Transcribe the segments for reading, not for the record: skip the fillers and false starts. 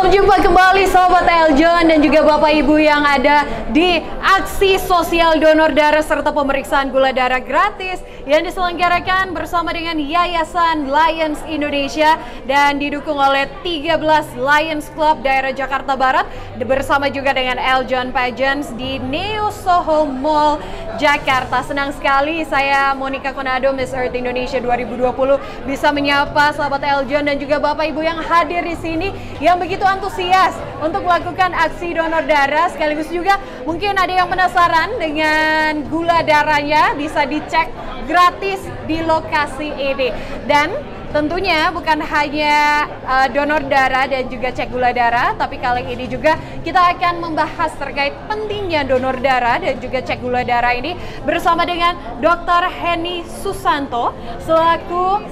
Jumpa kembali Sobat Eljon dan juga Bapak Ibu yang ada di aksi sosial donor darah serta pemeriksaan gula darah gratis yang diselenggarakan bersama dengan Yayasan Lions Indonesia dan didukung oleh 13 Lions Club daerah Jakarta Barat bersama juga dengan Eljon Pageants di Neo Soho Mall Jakarta. Senang sekali saya Monica Konado Miss Earth Indonesia 2020 bisa menyapa sahabat Eljon dan juga Bapak Ibu yang hadir di sini yang begitu antusias untuk melakukan aksi donor darah, sekaligus juga mungkin ada yang penasaran dengan gula darahnya, bisa dicek gratis di lokasi ini. Dan tentunya bukan hanya donor darah dan juga cek gula darah, tapi kali ini juga kita akan membahas terkait pentingnya donor darah dan juga cek gula darah ini bersama dengan Dr. Henny Susanto selaku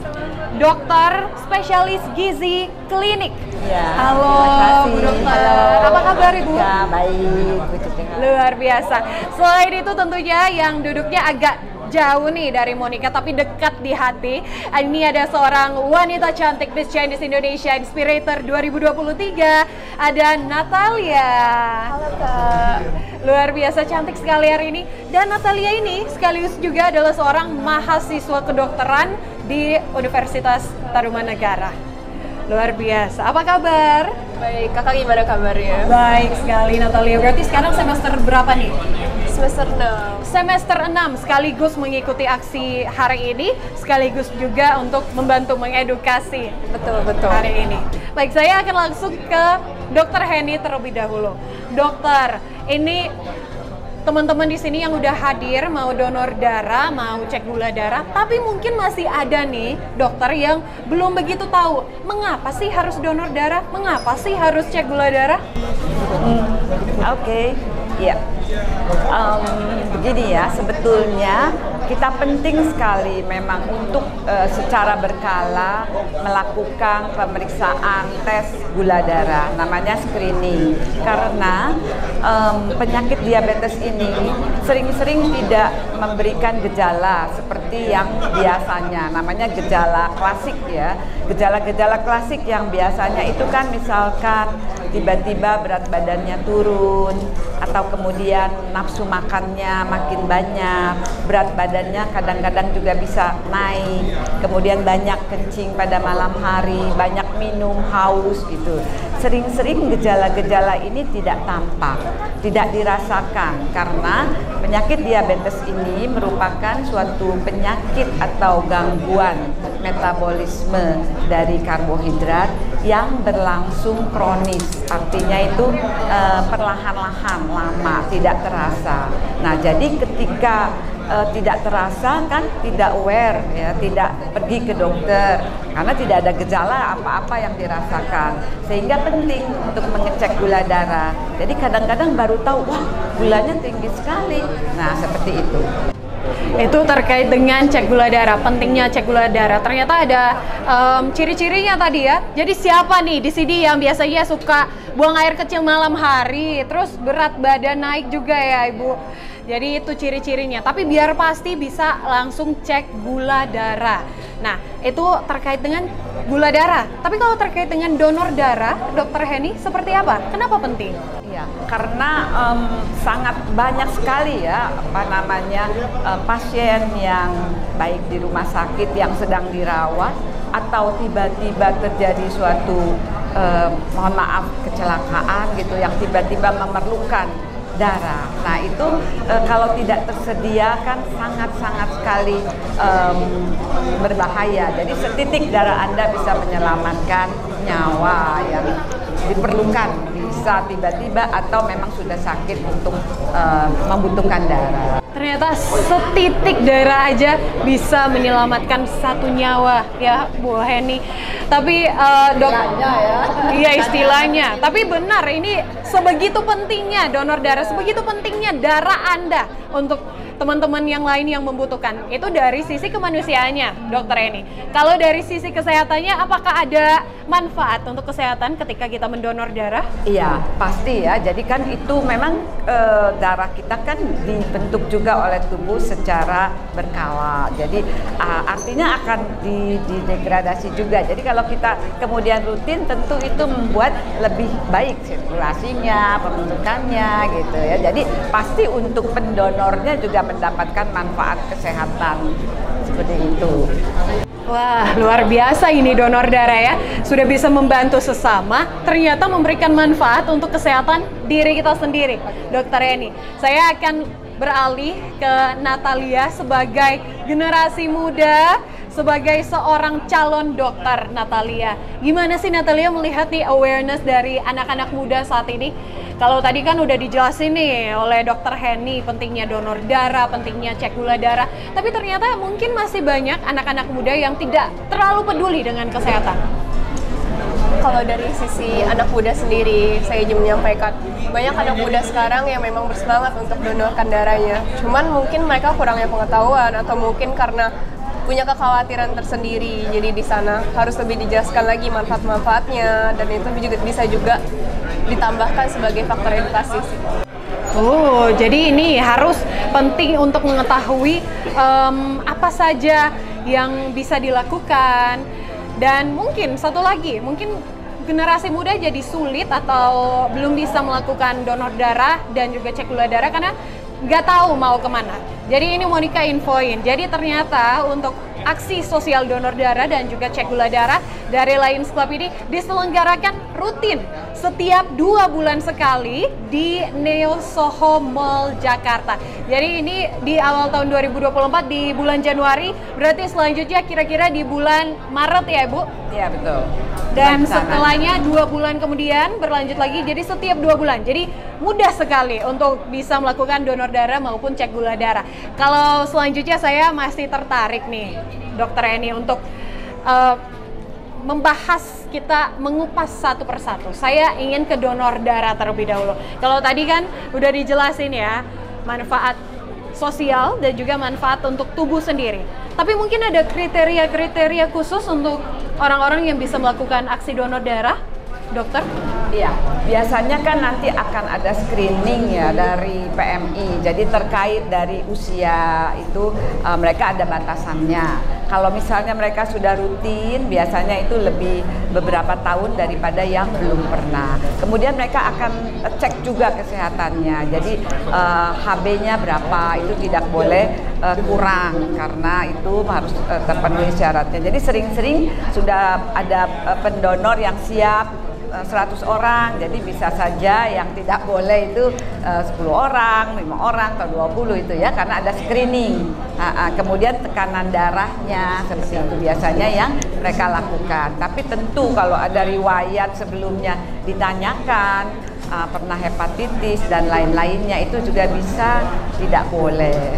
dokter spesialis gizi klinik. Ya, halo Bu Dokter, apa kabar Ibu? Ya, baik. Luar biasa. Selain itu tentunya yang duduknya agak jauh nih dari Monica tapi dekat di hati. Ini ada seorang wanita cantik Miss Chinese Indonesia Inspirator 2023. Ada Natalia. Halo Kak. Luar biasa cantik sekali hari ini. Dan Natalia ini sekaligus juga adalah seorang mahasiswa kedokteran di Universitas Tarumanagara. Luar biasa. Apa kabar? Baik, Kakak gimana kabarnya? Baik sekali Natalia. Berarti sekarang semester berapa nih? Semester 6. Semester 6 sekaligus mengikuti aksi hari ini, sekaligus juga untuk membantu mengedukasi Betul. hari ini. Baik, saya akan langsung ke Dr. Henny terlebih dahulu. Dokter, ini teman-teman di sini yang udah hadir mau donor darah, mau cek gula darah, tapi mungkin masih ada nih dokter yang belum begitu tahu mengapa sih harus donor darah, mengapa sih harus cek gula darah? Oke. Ya. Begini ya, sebetulnya kita penting sekali memang untuk secara berkala melakukan pemeriksaan tes gula darah, namanya screening. Karena penyakit diabetes ini sering-sering tidak memberikan gejala seperti yang biasanya, namanya gejala klasik ya. Gejala-gejala klasik yang biasanya itu kan misalkan tiba-tiba berat badannya turun, atau kemudian nafsu makannya makin banyak, berat badannya kadang-kadang juga bisa naik, kemudian banyak kencing pada malam hari, banyak minum, haus gitu. Sering-sering gejala-gejala ini tidak tampak, tidak dirasakan karena penyakit diabetes ini merupakan suatu penyakit atau gangguan metabolisme dari karbohidrat yang berlangsung kronis, artinya itu perlahan-lahan, lama, tidak terasa. Nah, jadi ketika tidak terasa kan tidak aware ya, tidak pergi ke dokter karena tidak ada gejala apa-apa yang dirasakan, sehingga penting untuk mengecek gula darah. Jadi kadang-kadang baru tahu, wah gulanya tinggi sekali. Nah, seperti itu. Itu terkait dengan cek gula darah, pentingnya cek gula darah. Ternyata ada ciri-cirinya tadi ya. Jadi siapa nih di sini yang biasanya suka buang air kecil malam hari, terus berat badan naik juga ya Ibu? Jadi itu ciri-cirinya, tapi biar pasti bisa langsung cek gula darah. Nah, itu terkait dengan gula darah. Tapi kalau terkait dengan donor darah, Dokter Henny, seperti apa? Kenapa penting? Ya, karena sangat banyak sekali ya, pasien yang baik di rumah sakit yang sedang dirawat, atau tiba-tiba terjadi suatu, mohon maaf, kecelakaan gitu, yang tiba-tiba memerlukan darah. Nah itu kalau tidak tersedia kan sangat-sangat sekali berbahaya. Jadi setitik darah Anda bisa menyelamatkan nyawa yang diperlukan, bisa tiba-tiba atau memang sudah sakit untuk membutuhkan darah. Ternyata setitik darah aja bisa menyelamatkan satu nyawa ya Bu Henny. Tapi dok, iya istilahnya. Tapi benar ini sebegitu pentingnya donor darah, sebegitu pentingnya darah Anda untuk teman-teman yang lain yang membutuhkan. Itu dari sisi kemanusiaannya, Dokter Eni. Kalau dari sisi kesehatannya, apakah ada manfaat untuk kesehatan ketika kita mendonor darah? Iya, pasti ya. Jadi kan itu memang darah kita kan dibentuk juga oleh tubuh secara berkala. Jadi artinya akan didegradasi juga. Jadi kalau kita kemudian rutin, tentu itu membuat lebih baik sirkulasinya, pembentukannya gitu ya. Jadi pasti untuk pendonornya juga mendapatkan manfaat kesehatan seperti itu. Wah, luar biasa ini donor darah ya. Sudah bisa membantu sesama, ternyata memberikan manfaat untuk kesehatan diri kita sendiri. Dokter Eni, saya akan beralih ke Natalia sebagai generasi muda, sebagai seorang calon dokter. Natalia, gimana sih Natalia melihat nih awareness dari anak-anak muda saat ini? Kalau tadi kan udah dijelasin nih oleh Dokter Heni pentingnya donor darah, pentingnya cek gula darah, tapi ternyata mungkin masih banyak anak-anak muda yang tidak terlalu peduli dengan kesehatan. Kalau dari sisi anak muda sendiri, saya ingin menyampaikan banyak anak muda sekarang yang memang bersemangat untuk donorkan darahnya. Cuman mungkin mereka kurangnya pengetahuan atau mungkin karena punya kekhawatiran tersendiri. Jadi di sana harus lebih dijelaskan lagi manfaat-manfaatnya, dan itu juga bisa juga ditambahkan sebagai faktor edukasi sih. Oh, jadi ini harus penting untuk mengetahui apa saja yang bisa dilakukan. Dan mungkin satu lagi, mungkin generasi muda jadi sulit atau belum bisa melakukan donor darah dan juga cek gula darah karena nggak tahu mau kemana. Jadi ini Monica infoin, jadi ternyata untuk aksi sosial donor darah dan juga cek gula darah dari Lions Club ini diselenggarakan rutin setiap 2 bulan sekali di Neo Soho Mall Jakarta. Jadi ini di awal tahun 2024 di bulan Januari, berarti selanjutnya kira-kira di bulan Maret ya Bu? Iya betul. Dan setelahnya 2 bulan kemudian berlanjut lagi, jadi setiap 2 bulan. Jadi mudah sekali untuk bisa melakukan donor darah maupun cek gula darah. Kalau selanjutnya saya masih tertarik nih, Dokter Eni, untuk membahas, kita mengupas satu persatu. Saya ingin ke donor darah terlebih dahulu. Kalau tadi kan udah dijelasin ya, manfaat sosial dan juga manfaat untuk tubuh sendiri. Tapi mungkin ada kriteria-kriteria khusus untuk orang-orang yang bisa melakukan aksi donor darah, dokter? Iya, biasanya kan nanti akan ada screening ya dari PMI. Jadi terkait dari usia itu mereka ada batasannya. Kalau misalnya mereka sudah rutin, biasanya itu lebih beberapa tahun daripada yang belum pernah. Kemudian mereka akan cek juga kesehatannya. Jadi HB-nya berapa, itu tidak boleh kurang karena itu harus terpenuhi syaratnya. Jadi sering-sering sudah ada pendonor yang siap 100 orang, jadi bisa saja yang tidak boleh itu 10 orang, 5 orang, atau 20 itu ya, karena ada screening. Kemudian tekanan darahnya, seperti itu biasanya yang mereka lakukan. Tapi tentu kalau ada riwayat sebelumnya ditanyakan, pernah hepatitis dan lain-lainnya, itu juga bisa tidak boleh.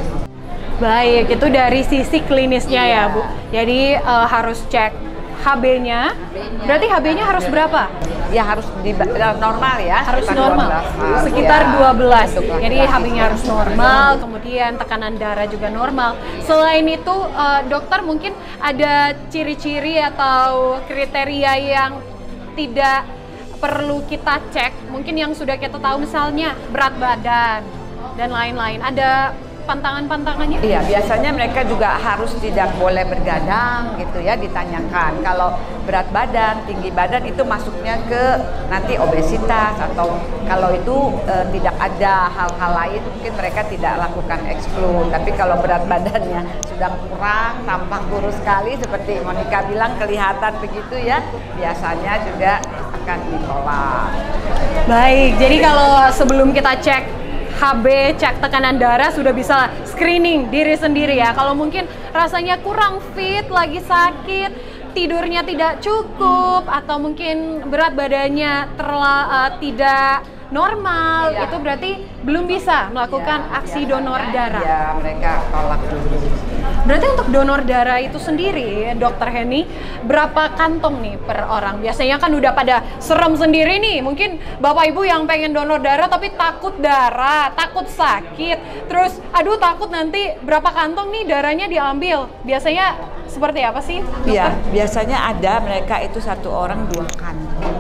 Baik, itu dari sisi klinisnya ya Bu. Jadi harus cek HB-nya. Berarti HB-nya harus berapa? Ya harus normal ya. Harus normal. Sekitar 12. Jadi HB-nya harus normal, kemudian tekanan darah juga normal. Selain itu, dokter mungkin ada ciri-ciri atau kriteria yang tidak perlu kita cek, mungkin yang sudah kita tahu, misalnya berat badan dan lain-lain. Ada pantangan-pantangannya? Iya, biasanya mereka juga harus tidak boleh bergadang gitu ya, ditanyakan. Kalau berat badan, tinggi badan itu masuknya ke nanti obesitas, atau kalau itu tidak ada hal-hal lain mungkin mereka tidak lakukan eksklud. Tapi kalau berat badannya sudah kurang, tampak kurus sekali seperti Monica bilang, kelihatan begitu ya, biasanya juga akan ditolak. Baik, jadi kalau sebelum kita cek HB, cek tekanan darah, sudah bisa screening diri sendiri ya. Kalau mungkin rasanya kurang fit, lagi sakit, tidurnya tidak cukup, atau mungkin berat badannya tidak normal, Iya. itu berarti belum bisa melakukan aksi donor darah. Ya, mereka tolak dulu. Berarti untuk donor darah itu sendiri, Dokter Henny, berapa kantong nih per orang? Biasanya kan udah pada serem sendiri nih. Mungkin Bapak Ibu yang pengen donor darah tapi takut darah, takut sakit. Terus, aduh takut nanti berapa kantong nih darahnya diambil. Biasanya seperti apa sih, Dokter? Iya, biasanya ada mereka itu 1 orang 2 kantong.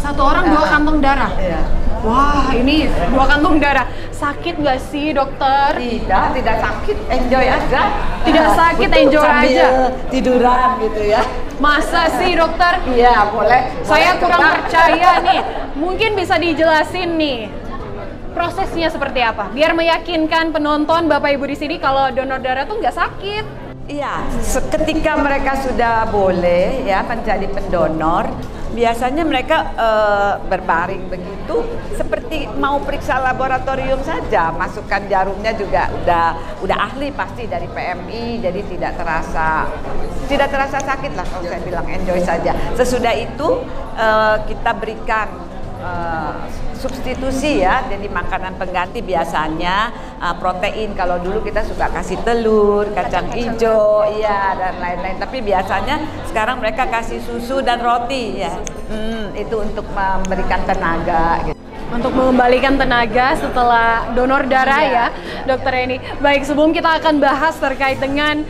1 orang 2 kantong darah? Iya. Wah, ini 2 kantong darah. Sakit nggak sih, Dokter? Tidak sakit, enjoy aja. Tidak sakit, Betul, enjoy sambil aja. tiduran gitu ya. Masa sih, Dokter? Iya, boleh. Saya Boleh kurang coba. percaya nih. Mungkin bisa dijelasin nih prosesnya seperti apa, biar meyakinkan penonton Bapak Ibu di sini kalau donor darah tuh nggak sakit. Iya, ketika mereka sudah boleh ya menjadi pendonor, biasanya mereka berbaring begitu seperti mau periksa laboratorium saja. Masukkan jarumnya juga udah ahli pasti dari PMI, jadi tidak terasa sakit lah kalau saya bilang, enjoy saja. Sesudah itu kita berikan substitusi ya, jadi makanan pengganti biasanya protein. Kalau dulu kita suka kasih telur, kacang hijau, iya dan lain-lain. Tapi biasanya sekarang mereka kasih susu dan roti ya. Itu untuk memberikan tenaga gitu. Untuk mengembalikan tenaga setelah donor darah ya, Dokter Henny. Baik, sebelum kita akan bahas terkait dengan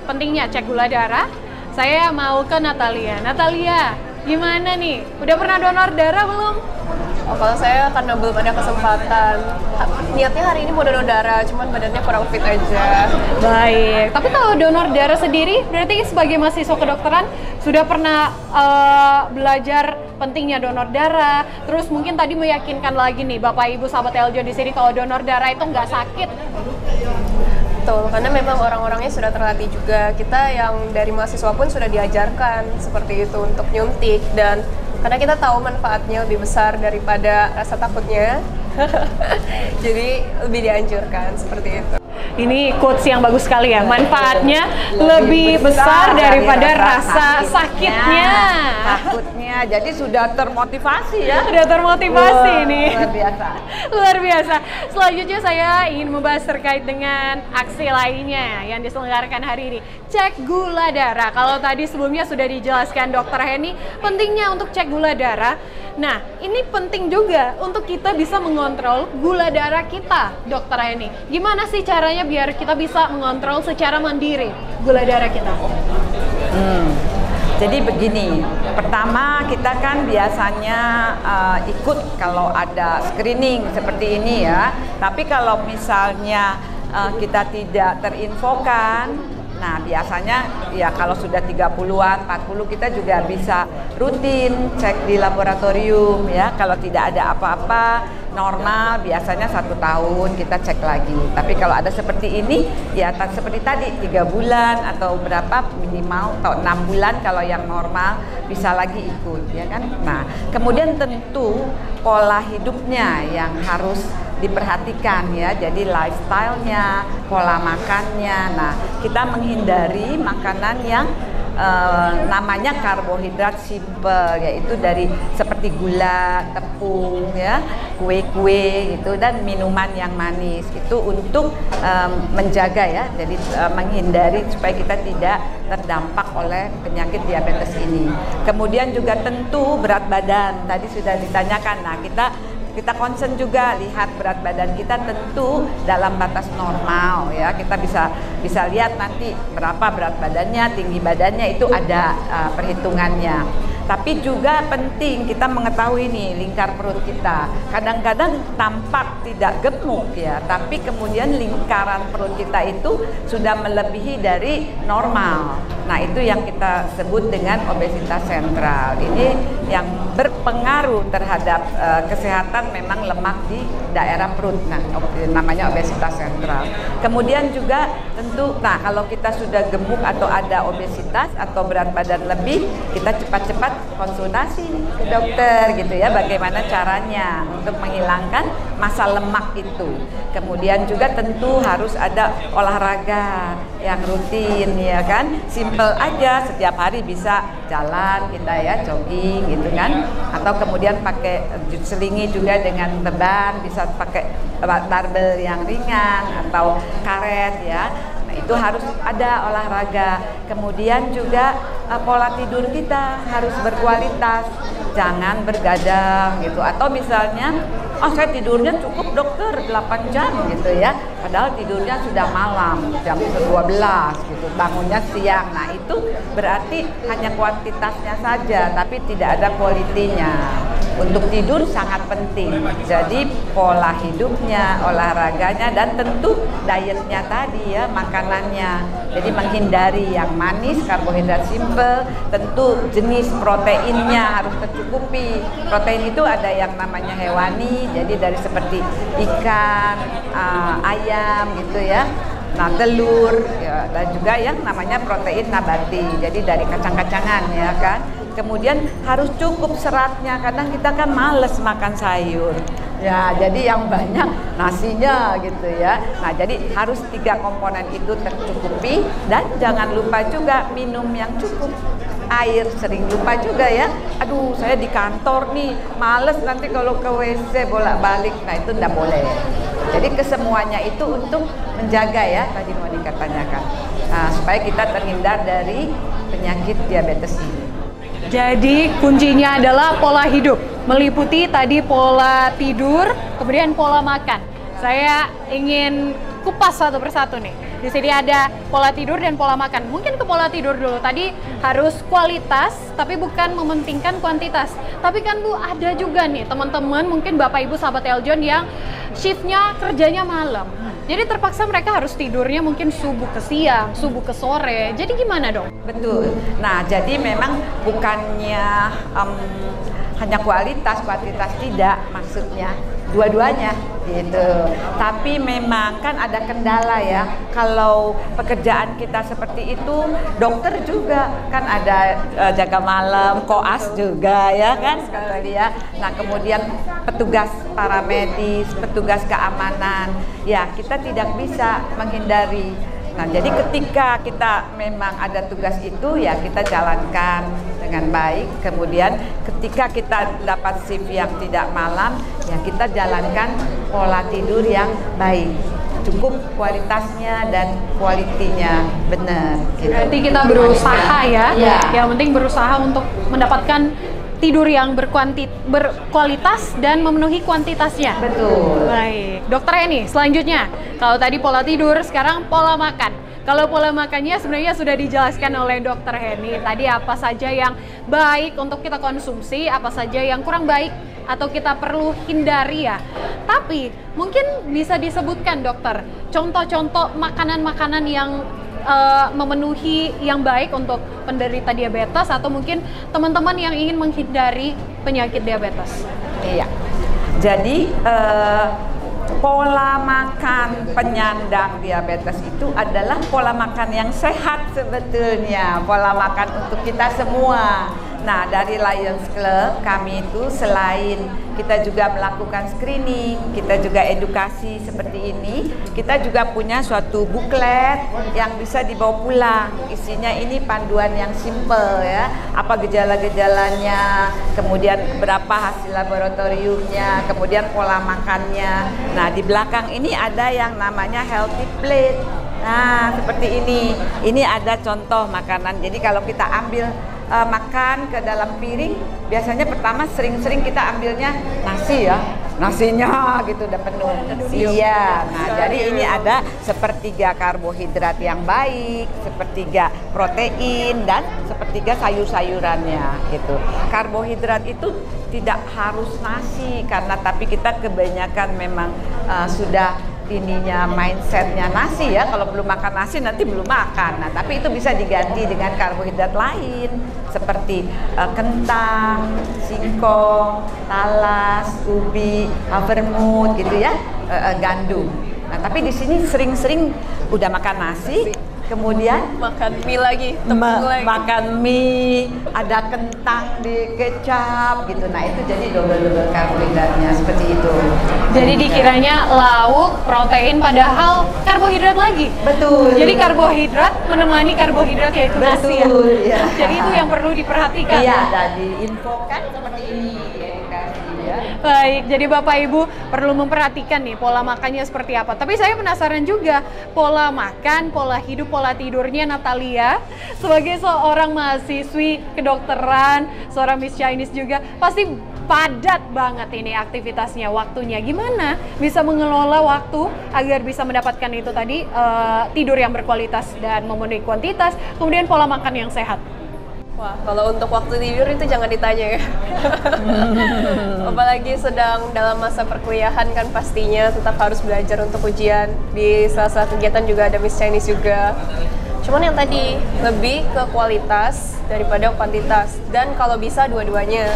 pentingnya cek gula darah, saya mau ke Natalia. Natalia, gimana nih? Udah pernah donor darah belum? Oh, kalau saya karena belum ada kesempatan, niatnya hari ini mau donor darah, cuman badannya kurang fit aja. Baik, tapi kalau donor darah sendiri, berarti sebagai mahasiswa kedokteran sudah pernah belajar pentingnya donor darah. Terus mungkin tadi meyakinkan lagi nih Bapak Ibu sahabat Eljon di sini kalau donor darah itu nggak sakit. Betul, karena memang orang-orangnya sudah terlatih juga. Kita yang dari mahasiswa pun sudah diajarkan seperti itu untuk nyuntik, dan karena kita tahu manfaatnya lebih besar daripada rasa takutnya, jadi lebih dianjurkan seperti itu. Ini quotes yang bagus sekali ya, manfaatnya lebih besar daripada rasa sakitnya. Takutnya, jadi sudah termotivasi ya. Sudah termotivasi nih. Luar biasa. Luar biasa. Selanjutnya saya ingin membahas terkait dengan aksi lainnya yang diselenggarakan hari ini. Cek gula darah. Kalau tadi sebelumnya sudah dijelaskan Dokter Henny, pentingnya untuk cek gula darah. Nah, ini penting juga untuk kita bisa mengontrol gula darah kita, Dokter Henny. Gimana sih caranya biar kita bisa mengontrol secara mandiri gula darah kita? Jadi begini, pertama kita kan biasanya ikut kalau ada screening seperti ini ya. Tapi kalau misalnya kita tidak terinfokan, nah biasanya ya kalau sudah 30-an, 40 kita juga bisa rutin cek di laboratorium ya. Kalau tidak ada apa-apa normal, biasanya 1 tahun kita cek lagi. Tapi kalau ada seperti ini ya seperti tadi 3 bulan atau berapa minimal, atau 6 bulan kalau yang normal bisa lagi ikut ya kan. Nah kemudian tentu pola hidupnya yang harus diperhatikan ya, jadi lifestyle-nya, pola makannya. Nah kita menghindari makanan yang namanya karbohidrat simple, yaitu dari seperti gula, tepung ya, kue-kue gitu, dan minuman yang manis. Itu untuk menjaga ya, jadi menghindari supaya kita tidak terdampak oleh penyakit diabetes ini. Kemudian juga tentu berat badan, tadi sudah ditanyakan. Nah kita concern juga lihat berat badan kita tentu dalam batas normal ya. Kita bisa lihat nanti berapa berat badannya, tinggi badannya, itu ada perhitungannya. Tapi juga penting kita mengetahui nih lingkar perut kita. Kadang-kadang tampak tidak gemuk ya, tapi kemudian lingkaran perut kita itu sudah melebihi dari normal. Nah itu yang kita sebut dengan obesitas sentral. Ini yang berpengaruh terhadap kesehatan memang lemak di daerah perut. Nah namanya obesitas sentral. Kemudian juga tentu, nah kalau kita sudah gemuk atau ada obesitas atau berat badan lebih, kita cepat-cepat konsultasi ke dokter gitu ya, bagaimana caranya untuk menghilangkan massa lemak itu. Kemudian juga tentu harus ada olahraga yang rutin ya kan. simple aja, setiap hari bisa jalan kita ya, jogging gitu kan, atau kemudian pakai selingi juga dengan beban, bisa pakai barbel yang ringan atau karet ya. Nah, itu harus ada olahraga. Kemudian juga pola tidur kita harus berkualitas, jangan bergadang gitu, atau misalnya saya tidurnya cukup dokter 8 jam gitu ya, padahal tidurnya sudah malam jam 12 gitu, bangunnya siang. Nah itu berarti hanya kuantitasnya saja tapi tidak ada kualitinya. Untuk tidur sangat penting, jadi pola hidupnya, olahraganya, dan tentu dietnya tadi ya, makanannya. Jadi menghindari yang manis, karbohidrat simple, tentu jenis proteinnya harus tercukupi. Protein itu ada yang namanya hewani, jadi dari seperti ikan, ayam gitu ya. Nah, telur ya, dan juga yang namanya protein nabati, jadi dari kacang-kacangan ya kan. Kemudian harus cukup seratnya, kadang kita kan males makan sayur ya, jadi yang banyak nasinya gitu ya. Nah jadi harus 3 komponen itu tercukupi, dan jangan lupa juga minum yang cukup air. Sering lupa juga ya, aduh saya di kantor nih males nanti kalau ke WC bolak-balik. Nah itu enggak boleh. Jadi kesemuanya itu untuk menjaga ya, tadi Monica tanyakan, supaya kita terhindar dari penyakit diabetes ini. Jadi kuncinya adalah pola hidup, meliputi tadi pola tidur, kemudian pola makan. Saya ingin kupas satu persatu nih. Di sini ada pola tidur dan pola makan. Mungkin ke pola tidur dulu. Tadi harus kualitas, tapi bukan mementingkan kuantitas. Tapi kan Bu, ada juga nih teman-teman, mungkin Bapak Ibu sahabat Eljon yang shiftnya kerjanya malam. Jadi terpaksa mereka harus tidurnya mungkin subuh ke siang, subuh ke sore. Jadi gimana dong? Betul. Nah, jadi memang bukannya hanya kualitas tidak, maksudnya dua-duanya gitu. Tapi memang kan ada kendala ya. Kalau pekerjaan kita seperti itu, dokter juga kan ada jaga malam, koas juga ya kan sekali ya. Nah, kemudian petugas paramedis, petugas keamanan, ya kita tidak bisa menghindari. Nah, jadi ketika kita memang ada tugas itu ya kita jalankan dengan baik. Kemudian ketika kita dapat shift yang tidak malam, ya kita jalankan pola tidur yang baik, cukup kualitasnya dan kualitinya benar. Gitu. Berarti kita berusaha ya, yang penting berusaha untuk mendapatkan tidur yang berkualitas dan memenuhi kuantitasnya. Betul. Baik, Dokter Eni, selanjutnya kalau tadi pola tidur, sekarang pola makan. Kalau pola makannya sebenarnya sudah dijelaskan oleh Dokter Heni. Tadi apa saja yang baik untuk kita konsumsi, apa saja yang kurang baik atau kita perlu hindari ya. Tapi mungkin bisa disebutkan dokter, contoh-contoh makanan-makanan yang memenuhi yang baik untuk penderita diabetes atau mungkin teman-teman yang ingin menghindari penyakit diabetes. Iya. Jadi pola makan penyandang diabetes itu adalah pola makan yang sehat sebetulnya, pola makan untuk kita semua. Nah, dari Lions Club kami itu selain kita juga melakukan screening, kita juga edukasi seperti ini, kita juga punya suatu buklet yang bisa dibawa pulang. Isinya ini panduan yang simple ya, apa gejala-gejalanya, kemudian berapa hasil laboratoriumnya, kemudian pola makannya. Nah, di belakang ini ada yang namanya healthy plate. Nah, seperti ini ada contoh makanan. Jadi kalau kita ambil makan ke dalam piring, biasanya pertama sering-sering kita ambilnya nasi ya, nasinya gitu udah penuh. Iya, nah jadi ini ada sepertiga karbohidrat yang baik, sepertiga protein, dan sepertiga sayur-sayurannya gitu. Karbohidrat itu tidak harus nasi karena tapi kita kebanyakan memang sudah ininya mindsetnya nasi ya, kalau belum makan nasi nanti belum makan. Nah tapi itu bisa diganti dengan karbohidrat lain seperti kentang, singkong, talas, ubi, havermut gitu ya, gandum. Nah Nah, tapi di sini sering-sering udah makan nasi, kemudian Makan mie lagi, tepung lagi. makan mie, ada kentang di kecap gitu. Nah itu jadi double karbohidratnya seperti itu. Jadi dikiranya lauk, protein, padahal karbohidrat lagi. Betul. Jadi karbohidrat menemani karbohidrat yaitu nasi ya. Betul, ya. Jadi itu yang perlu diperhatikan. Iya, dan diinfokan seperti ini edukasi ya. Baik, jadi Bapak Ibu perlu memperhatikan nih pola makannya seperti apa. Tapi saya penasaran juga pola makan, pola hidup, pola tidurnya Natalia sebagai seorang mahasiswi kedokteran, seorang Miss Chinese juga pasti padat banget ini aktivitasnya, waktunya. Gimana bisa mengelola waktu agar bisa mendapatkan itu tadi tidur yang berkualitas dan memenuhi kuantitas, kemudian pola makan yang sehat? Wah, kalau untuk waktu tidur itu jangan ditanya ya. Apalagi sedang dalam masa perkuliahan kan pastinya tetap harus belajar untuk ujian. Di salah satu kegiatan juga ada Miss Chinese juga. Cuman yang tadi lebih ke kualitas daripada kuantitas, dan kalau bisa dua-duanya.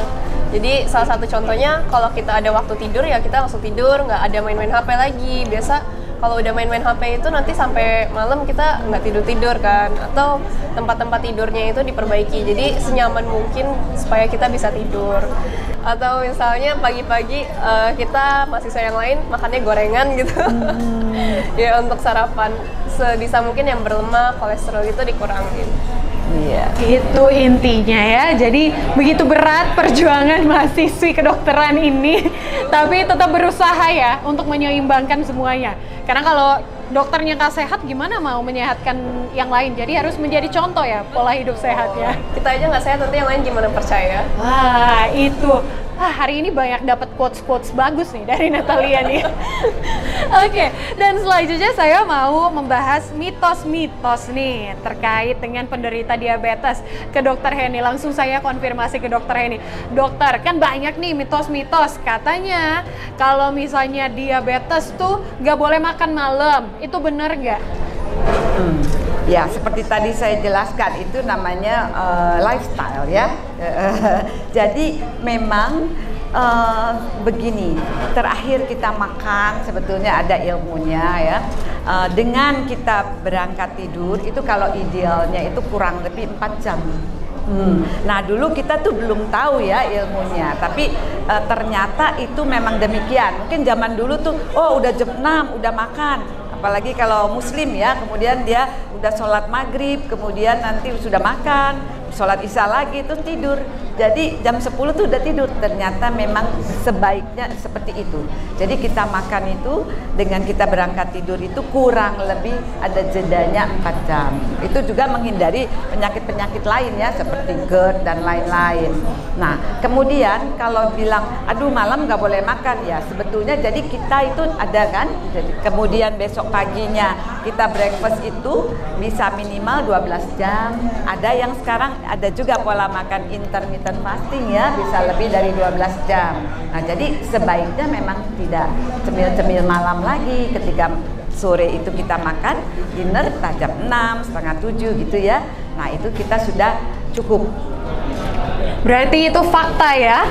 Jadi salah satu contohnya kalau kita ada waktu tidur ya kita langsung tidur, nggak ada main-main HP lagi. Biasa kalau udah main-main HP itu nanti sampai malam kita nggak tidur-tidur kan, atau tempat-tempat tidurnya itu diperbaiki jadi senyaman mungkin supaya kita bisa tidur. Atau misalnya pagi-pagi kita mahasiswa yang lain makannya gorengan gitu. Ya untuk sarapan sebisa mungkin yang berlemak, kolesterol itu dikurangin. Iya. Itu intinya ya. Jadi begitu berat perjuangan mahasiswi kedokteran ini, tapi tetap berusaha ya untuk menyeimbangkan semuanya. Karena kalau dokternya nggak sehat, gimana mau menyehatkan yang lain? Jadi harus menjadi contoh ya pola hidup sehat ya. Kita aja nggak sehat, nanti yang lain gimana percaya? Wah itu. Hari ini banyak dapat quotes-quotes bagus nih dari Natalia nih. Oke, dan selanjutnya saya mau membahas mitos-mitos nih terkait dengan penderita diabetes ke Dokter Henny. Langsung saya konfirmasi ke Dokter Henny. Dokter, kan banyak nih mitos-mitos. Katanya kalau misalnya diabetes tuh nggak boleh makan malam. Itu benar nggak? Ya, seperti tadi saya jelaskan itu namanya lifestyle ya. Jadi memang begini, terakhir kita makan sebetulnya ada ilmunya ya. Dengan kita berangkat tidur itu kalau idealnya itu kurang lebih 4 jam. Nah dulu kita tuh belum tahu ya ilmunya, tapi ternyata itu memang demikian. Mungkin zaman dulu tuh, oh udah jam 6 udah makan. Apalagi kalau muslim ya, kemudian dia udah sholat maghrib, kemudian nanti sudah makan, sholat isya lagi, terus tidur. Jadi jam 10 tuh udah tidur. Ternyata memang sebaiknya seperti itu. Jadi kita makan itu dengan kita berangkat tidur itu kurang lebih ada jedanya 4 jam. Itu juga menghindari penyakit-penyakit lain ya, seperti GERD dan lain-lain. Nah kemudian kalau bilang aduh malam nggak boleh makan ya, sebetulnya jadi kita itu ada kan, jadi kemudian besok paginya kita breakfast itu bisa minimal 12 jam. Ada yang sekarang ada juga pola makan intermittent fasting ya, bisa lebih dari 12 jam. Nah jadi sebaiknya memang tidak cemil-cemil malam lagi. Ketika sore itu kita makan dinner jam 6, setengah 7 gitu ya. Nah itu kita sudah cukup. Berarti itu fakta ya,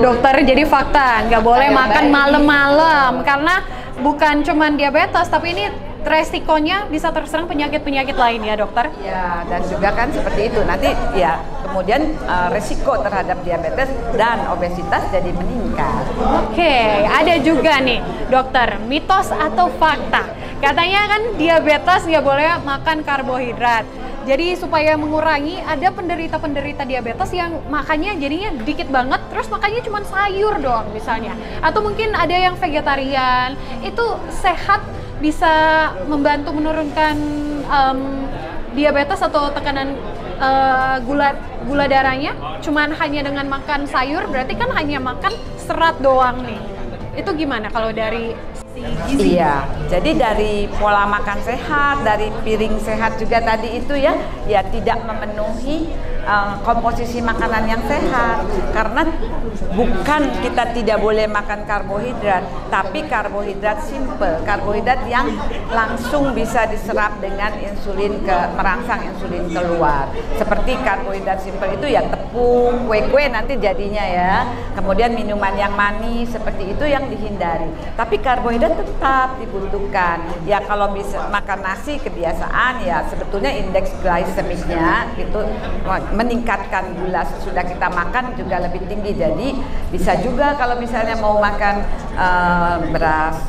dokter. Jadi fakta nggak boleh makan malam-malam karena bukan cuman diabetes, tapi ini resikonya bisa terserang penyakit-penyakit lain ya dokter? Ya, dan juga kan seperti itu nanti ya, kemudian resiko terhadap diabetes dan obesitas jadi meningkat. Oke, ada juga nih dokter, mitos atau fakta. Katanya kan diabetes nggak boleh makan karbohidrat. Jadi supaya mengurangi, ada penderita-penderita diabetes yang makannya jadinya dikit banget, terus makannya cuma sayur doang misalnya. Atau mungkin ada yang vegetarian, itu sehat, bisa membantu menurunkan diabetes atau tekanan gula darahnya. Cuman hanya dengan makan sayur, berarti kan hanya makan serat doang nih. Itu gimana kalau dari gizi? Iya, jadi dari pola makan sehat, dari piring sehat juga tadi itu ya, ya tidak memenuhi komposisi makanan yang sehat. Karena bukan kita tidak boleh makan karbohidrat, tapi karbohidrat simple, karbohidrat yang langsung bisa diserap dengan insulin merangsang insulin keluar. Seperti karbohidrat simple itu ya tepung, kue-kue nanti jadinya ya. Kemudian minuman yang manis seperti itu yang dihindari. Tapi karbohidrat tetap dibutuhkan. Ya kalau bisa makan nasi kebiasaan ya sebetulnya indeks glikemiknya itu meningkatkan gula sudah kita makan juga lebih tinggi. Jadi bisa juga kalau misalnya mau makan beras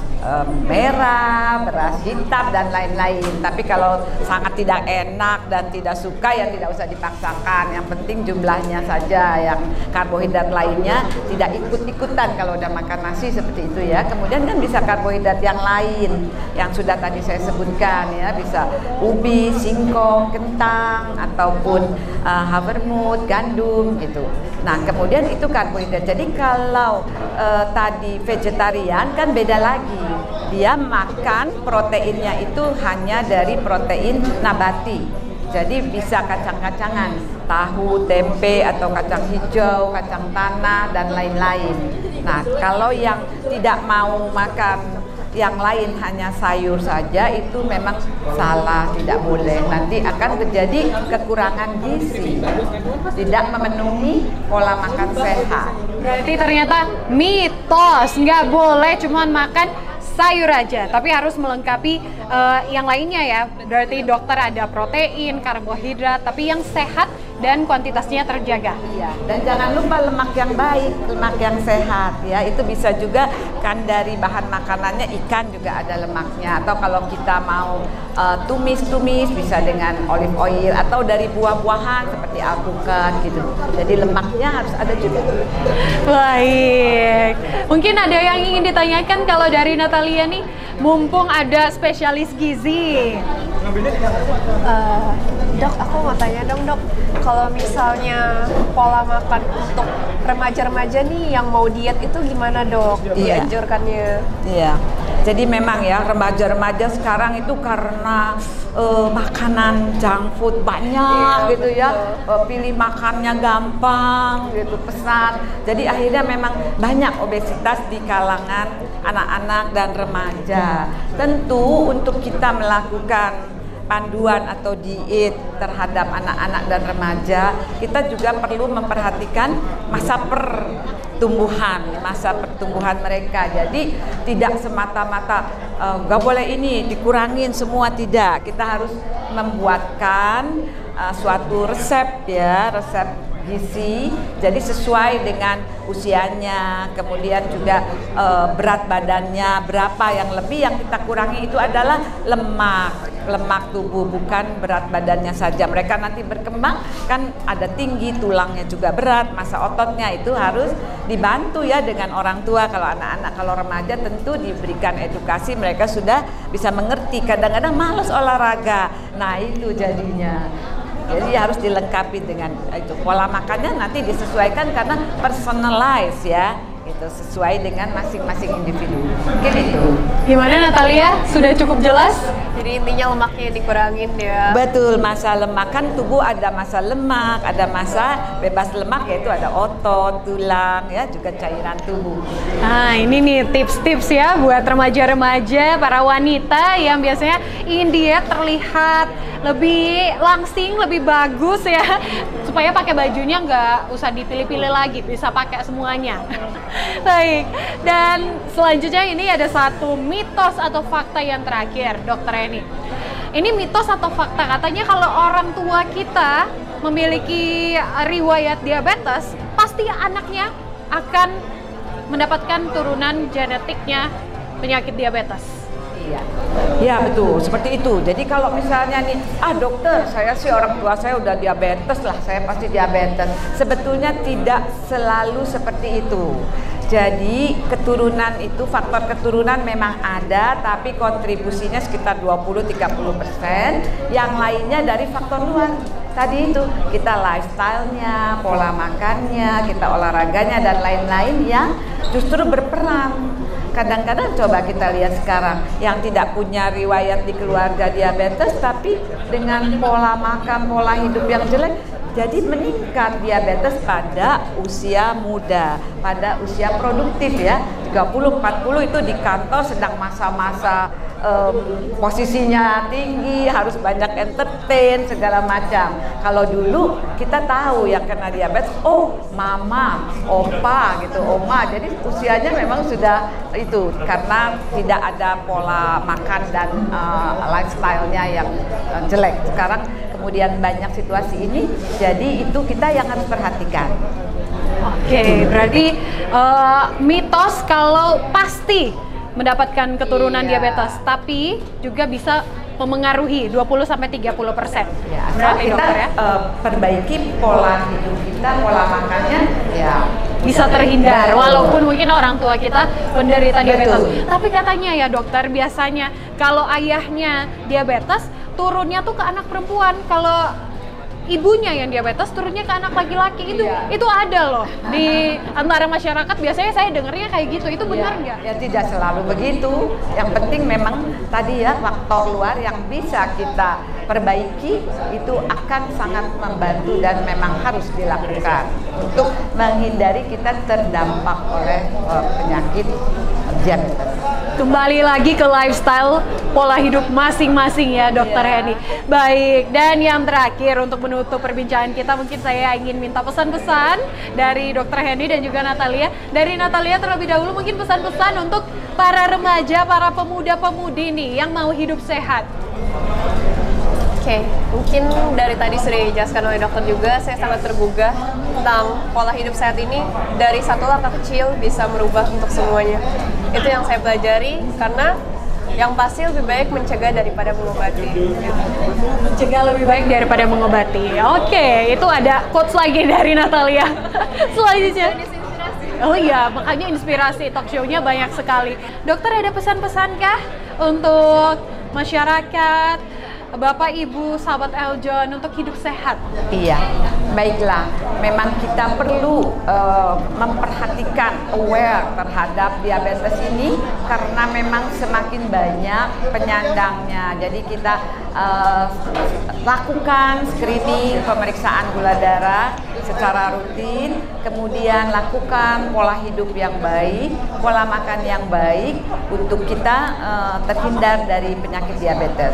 merah, beras hitam dan lain-lain. Tapi kalau sangat tidak enak dan tidak suka ya tidak usah dipaksakan. Yang penting jumlahnya saja, yang karbohidrat lainnya tidak ikut-ikutan kalau udah makan nasi seperti itu ya. Kemudian kan bisa karbohidrat yang lain yang sudah tadi saya sebutkan ya, bisa ubi, singkong, kentang ataupun havermut, gandum gitu. Nah, kemudian itu karbohidrat. Jadi kalau tadi vegetarian kan beda lagi. Dia makan proteinnya itu hanya dari protein nabati. Jadi bisa kacang-kacangan, tahu, tempe atau kacang hijau, kacang tanah dan lain-lain. Nah, kalau yang tidak mau makan yang lain hanya sayur saja itu memang salah, tidak boleh. Nanti akan terjadi kekurangan gizi, tidak memenuhi pola makan sehat. Berarti ternyata mitos, nggak boleh cuman makan sayur aja, tapi harus melengkapi yang lainnya ya. Berarti dokter ada protein, karbohidrat, tapi yang sehat dan kuantitasnya terjaga. Iya. Dan jangan lupa lemak yang baik, lemak yang sehat ya. Itu bisa juga kan dari bahan makanannya, ikan juga ada lemaknya. Atau kalau kita mau tumis-tumis bisa dengan olive oil atau dari buah-buahan seperti alpukat gitu. Jadi lemaknya harus ada juga. Baik. Mungkin ada yang ingin ditanyakan kalau dari Natalia nih, mumpung ada spesialis gizi. Dok, aku mau tanya dong dok, kalau misalnya pola makan untuk remaja-remaja nih yang mau diet itu gimana dok? Iya. Dianjurkannya? Iya, jadi memang ya remaja-remaja sekarang itu karena makanan junk food banyak gitu ya, pilih makannya gampang gitu, pesan. Jadi akhirnya memang banyak obesitas di kalangan anak-anak dan remaja. Tentu untuk kita melakukan panduan atau diet terhadap anak-anak dan remaja, kita juga perlu memperhatikan masa pertumbuhan mereka. Jadi tidak semata-mata gak boleh ini dikurangin semua, tidak. Kita harus membuatkan suatu resep ya, resep gizi, jadi sesuai dengan usianya, kemudian juga berat badannya berapa. Yang lebih yang kita kurangi itu adalah lemak tubuh, bukan berat badannya saja. Mereka nanti berkembang kan ada tinggi, tulangnya juga berat, masa ototnya itu harus dibantu ya dengan orang tua. Kalau anak-anak, kalau remaja tentu diberikan edukasi, mereka sudah bisa mengerti. Kadang-kadang malas olahraga, nah itu jadinya. Jadi harus dilengkapi dengan itu, pola makannya nanti disesuaikan karena personalize ya, itu sesuai dengan masing-masing individu. Mungkin itu. Gimana Natalia? Sudah cukup jelas? Jadi intinya lemaknya dikurangin ya. Betul, masa lemak kan tubuh ada masa lemak, ada masa bebas lemak, yaitu ada otot, tulang ya, juga cairan tubuh. Nah ini nih tips-tips ya buat remaja-remaja, para wanita yang biasanya ingin diet terlihat lebih langsing, lebih bagus ya, supaya pakai bajunya nggak usah dipilih-pilih lagi, bisa pakai semuanya. Baik, dan selanjutnya ini ada satu mitos atau fakta yang terakhir, Dokter Eni. Ini mitos atau fakta, katanya kalau orang tua kita memiliki riwayat diabetes, pasti anaknya akan mendapatkan turunan genetiknya penyakit diabetes. Iya, ya betul, seperti itu. Jadi kalau misalnya nih, dokter, saya sih orang tua saya udah diabetes lah, saya pasti diabetes. Sebetulnya tidak selalu seperti itu. Jadi keturunan itu, faktor keturunan memang ada, tapi kontribusinya sekitar 20-30%. Yang lainnya dari faktor luar. Tadi itu kita lifestyle-nya, pola makannya, kita olahraganya dan lain-lain yang justru berperan. Kadang-kadang coba kita lihat sekarang yang tidak punya riwayat di keluarga diabetes, tapi dengan pola makan, pola hidup yang jelek Jadi meningkat diabetes pada usia muda, pada usia produktif ya. 30-40 itu di kantor sedang masa-masa posisinya tinggi, harus banyak entertain segala macam. Kalau dulu kita tahu yang kena diabetes, oh mama, opa gitu, oma. Jadi usianya memang sudah itu karena tidak ada pola makan dan lifestyle-nya yang jelek. Sekarang kemudian banyak situasi ini, jadi itu kita yang harus perhatikan. Oke, berarti mitos kalau pasti mendapatkan keturunan diabetes, tapi juga bisa memengaruhi 20-30%. Ya, berarti kita dokter ya perbaiki pola hidup kita, pola makannya ya bisa terhindar, walaupun mungkin orang tua kita menderita diabetes. Betul. Tapi katanya ya dokter, biasanya kalau ayahnya diabetes turunnya tuh ke anak perempuan, kalau ibunya yang diabetes turunnya ke anak laki-laki. Itu ada loh di antara masyarakat, biasanya saya dengarnya kayak gitu. Itu benar nggak? Ya tidak selalu begitu. Yang penting memang tadi ya faktor luar yang bisa kita perbaiki itu akan sangat membantu dan memang harus dilakukan untuk menghindari kita terdampak oleh penyakit diabetes. Kembali lagi ke lifestyle, pola hidup masing-masing ya Dokter Henny. Baik, dan yang terakhir untuk menutup perbincangan kita, mungkin saya ingin minta pesan-pesan dari Dokter Henny dan juga Natalia. Dari Natalia terlebih dahulu, mungkin pesan-pesan untuk para remaja, para pemuda-pemudi nih yang mau hidup sehat. Oke, mungkin dari tadi sudah dijelaskan oleh dokter juga, saya sangat tergugah tentang pola hidup sehat ini. Dari satu langkah kecil bisa merubah untuk semuanya. Itu yang saya pelajari, karena yang pasti lebih baik mencegah daripada mengobati. Mencegah lebih baik daripada mengobati. Oke, itu ada quotes lagi dari Natalia. Selanjutnya. Oh iya, makanya inspirasi talk show-nya banyak sekali. Dokter, ada pesan-pesan kah untuk masyarakat, Bapak, Ibu, sahabat Eljon untuk hidup sehat? Iya, baiklah. Memang kita perlu memperhatikan, aware terhadap diabetes ini karena memang semakin banyak penyandangnya. Jadi kita lakukan screening, pemeriksaan gula darah secara rutin, kemudian lakukan pola hidup yang baik, pola makan yang baik untuk kita terhindar dari penyakit diabetes.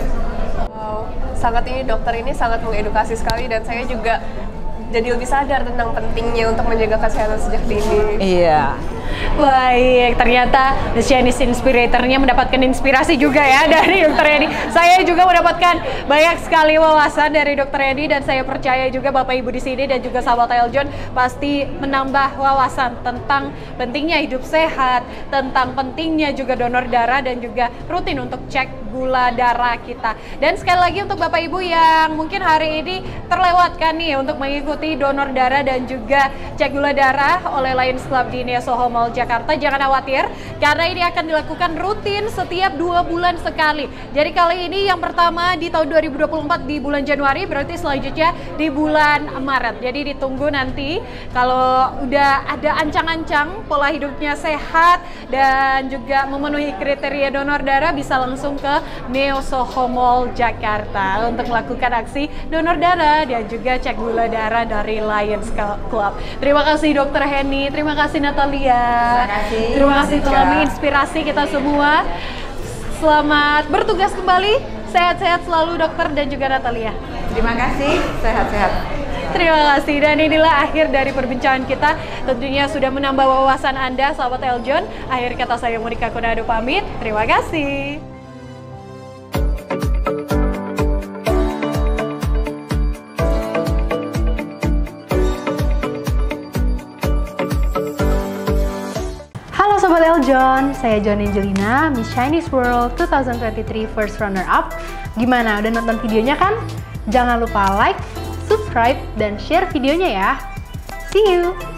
Sangat ini dokter ini sangat mengedukasi sekali, dan saya juga jadi lebih sadar tentang pentingnya untuk menjaga kesehatan sejak dini. Iya. Baik, ternyata The Chinese Inspirator-nya mendapatkan inspirasi juga ya dari Dr. Henny. Saya juga mendapatkan banyak sekali wawasan dari Dr. Henny, dan saya percaya juga Bapak Ibu di sini dan juga sahabat Eljon pasti menambah wawasan tentang pentingnya hidup sehat, tentang pentingnya juga donor darah dan juga rutin untuk cek gula darah kita. Dan sekali lagi untuk Bapak Ibu yang mungkin hari ini terlewatkan nih untuk mengikuti donor darah dan juga cek gula darah oleh Lions Club di Neo Soho Mall Jakarta, jangan khawatir karena ini akan dilakukan rutin setiap 2 bulan sekali. Jadi kali ini yang pertama di tahun 2024 di bulan Januari, berarti selanjutnya di bulan Maret. Jadi ditunggu nanti kalau udah ada ancang-ancang pola hidupnya sehat dan juga memenuhi kriteria donor darah, bisa langsung ke Neo Soho Mall Jakarta untuk melakukan aksi donor darah dan juga cek gula darah dari Lions Club. Terima kasih Dr. Henny, terima kasih Natalia. Terima kasih telah menginspirasi kita semua. Selamat bertugas kembali. Sehat-sehat selalu dokter dan juga Natalia. Terima kasih, sehat-sehat. Terima kasih, dan inilah akhir dari perbincangan kita. Tentunya sudah menambah wawasan Anda, sahabat Eljon. Akhir kata saya Monica Konado pamit. Terima kasih. Sobat Eljon, saya John Angelina, Miss Chinese World 2023 First Runner Up. Gimana, udah nonton videonya kan? Jangan lupa like, subscribe, dan share videonya ya. See you!